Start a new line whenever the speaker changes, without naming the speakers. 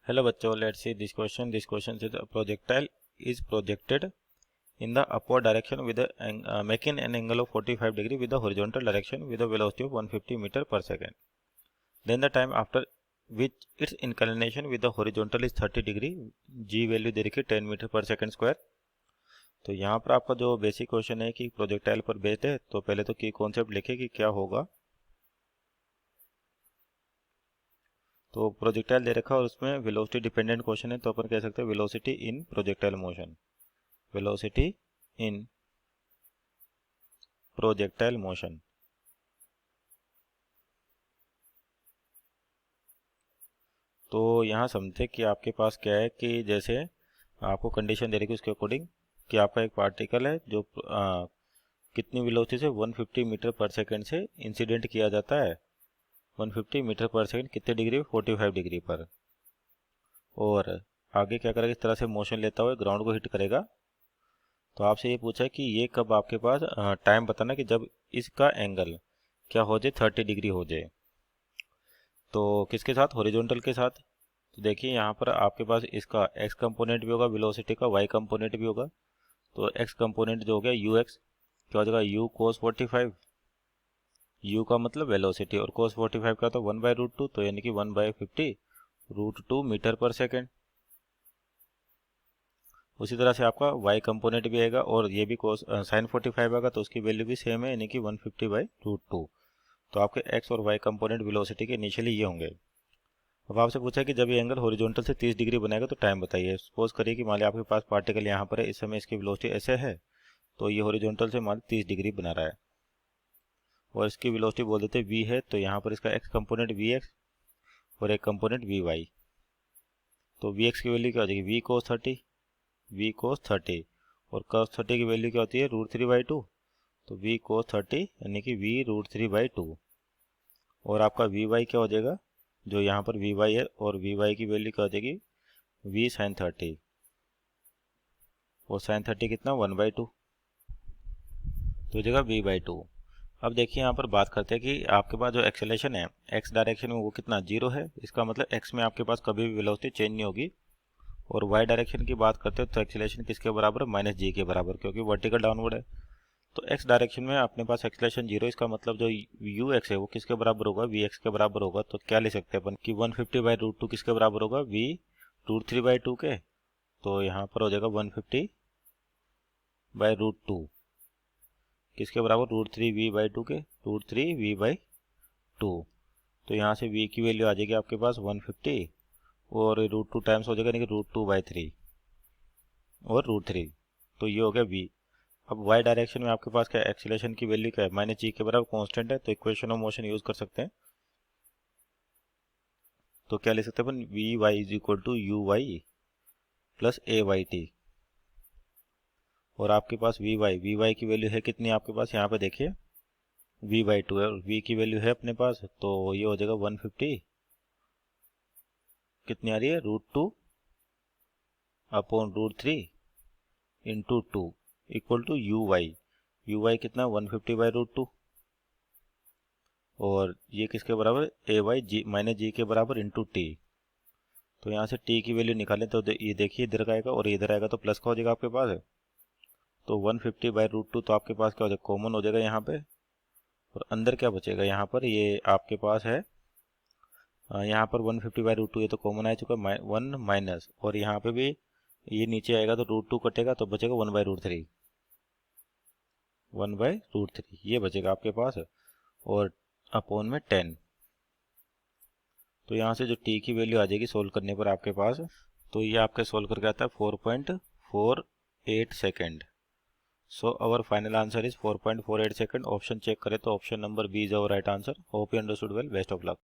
Hello बच्चों, let's see this question. This question says a projectile is projected in the upward direction with making an angle of 45 degree with the horizontal direction with a velocity of 150 meter per second. Then the time after which its inclination with the horizontal is 30 degree. G value दे रखी है 10 metre पर second square. तो यहाँ पर आपका जो basic question है कि प्रोजेक्टाइल पर बेस्ड है, तो पहले तो की कॉन्सेप्ट लिखे कि क्या होगा. तो प्रोजेक्टाइल दे रखा है और उसमें वेलोसिटी डिपेंडेंट क्वेश्चन है, तो अपन कह सकते हैं वेलोसिटी इन प्रोजेक्टाइल मोशन. वेलोसिटी इन प्रोजेक्टाइल मोशन. तो यहाँ समझते कि आपके पास क्या है कि जैसे आपको कंडीशन दे रही है उसके अकॉर्डिंग कि आपका एक पार्टिकल है जो कितनी वेलोसिटी से 150 मीटर पर सेकंड से इंसिडेंट किया जाता है. 150 मीटर पर सेकंड कितने डिग्री? 45 डिग्री पर. और आगे क्या करेगा? इस तरह से मोशन लेता हुआ ग्राउंड को हिट करेगा. तो आपसे ये पूछा है कि ये कब आपके पास टाइम बताना कि जब इसका एंगल क्या हो जाए, 30 डिग्री हो जाए. तो किसके साथ? हॉरिजॉन्टल के साथ. तो देखिए यहाँ पर आपके पास इसका एक्स कंपोनेंट भी होगा, वेलोसिटी का वाई कंपोनेंट भी होगा. तो एक्स कंपोनेंट जो हो गया यू एक्स, क्या हो जाएगा? You cos 45. यू का मतलब वेलोसिटी और कोस 45 का तो 1/√2, तो यानी कि 1/50 √2 मीटर पर सेकेंड. उसी तरह से आपका y कंपोनेंट भी आएगा और ये भी कोस साइन 45 आएगा, तो उसकी वैल्यू भी सेम है, यानी कि 150/√2. तो आपके x और y कंपोनेंट वेलोसिटी के इनिशियली ये होंगे. अब आपसे पूछा है कि जब ये एंगल हॉरिजॉन्टल से 30 डिग्री बनाएगा तो टाइम बताइए. सपोज करिए कि मान लिया आपके पास पार्टिकल यहाँ पर है, इस समय इसकी वेलोसिटी ऐसे है, तो ये हॉरिजॉन्टल से मान 30 डिग्री बना रहा है और इसकी वेलोसिटी बोल देते v है. तो यहाँ पर इसका x कंपोनेंट vx और एक कंपोनेंट vy. तो vx की वैल्यू क्या हो जाएगी? v cos 30, v cos 30 और cos 30 की वैल्यू क्या होती है? √3/2. तो v cos 30 यानी कि v √3/2. और आपका vy क्या हो जाएगा? जो यहाँ पर vy है और vy की वैल्यू क्या हो जाएगी? v sin 30 और sin 30 कितना? 1/2. तो हो जाएगा v/2. अब देखिए यहाँ पर बात करते हैं कि आपके पास जो एक्सेलेरेशन है x डायरेक्शन में वो कितना? 0 है. इसका मतलब x में आपके पास कभी भी वेलोसिटी चेंज नहीं होगी. और y डायरेक्शन की बात करते हैं तो एक्सेलेरेशन किसके बराबर है? -g के बराबर, क्योंकि वर्टिकल डाउनवर्ड है. तो x डायरेक्शन में अपने पास एक्सेलेरेशन 0, इसका मतलब जो ux है वो किसके बराबर होगा? vx के बराबर होगा. तो क्या ले सकते हैं अपन कि 150/√2 किसके बराबर होगा? v √3/2 के. तो यहाँ पर हो जाएगा 150/√2 किसके बराबर? √3v/2 के. √3v/2. तो यहाँ से v की वैल्यू आ जाएगी आपके पास 150 और √2 टाइम्स हो जाएगा, यानी कि √2/3 और √3. तो ये हो गया v. अब y डायरेक्शन में आपके पास क्या एक्सीलरेशन की वैल्यू क्या है? -g के बराबर कांस्टेंट है, तो इक्वेशन ऑफ मोशन यूज कर सकते हैं. तो क्या ले सकते हैं अपन? vy = uy plus ayt. और आपके पास vy की वैल्यू है कितनी आपके पास? यहाँ पे देखिए v/2 है और v की वैल्यू है अपने पास, तो ये हो जाएगा 150 कितनी आ रही है? √2/√3 इंटू 2 इक्वल टू uy कितना? 150/√2. और ये किसके बराबर? -g के बराबर इंटू t. तो यहाँ से t की वैल्यू निकालें तो ये देखिए इधर का आएगा और इधर आएगा तो प्लस का हो जाएगा आपके पास. तो 150/√2 तो आपके पास क्या हो जाएगा? कॉमन हो जाएगा यहाँ पे. और अंदर क्या बचेगा? यहाँ पर ये आपके पास है यहाँ पर 150/√2, ये तो कॉमन आ चुका 1 माइनस, और यहाँ पे भी ये नीचे आएगा तो √2 कटेगा तो बचेगा 1/√3. 1/√3 ये बचेगा आपके पास. और अपॉन में 10. तो यहाँ से जो t की वैल्यू आ जाएगी सोल्व करने पर आपके पास, तो ये आपके सोल्व करके आता है 4.48 second. So our final answer is 4.48 second. Option check करें तो option number B is our right answer. Hope you understood well. Best of luck.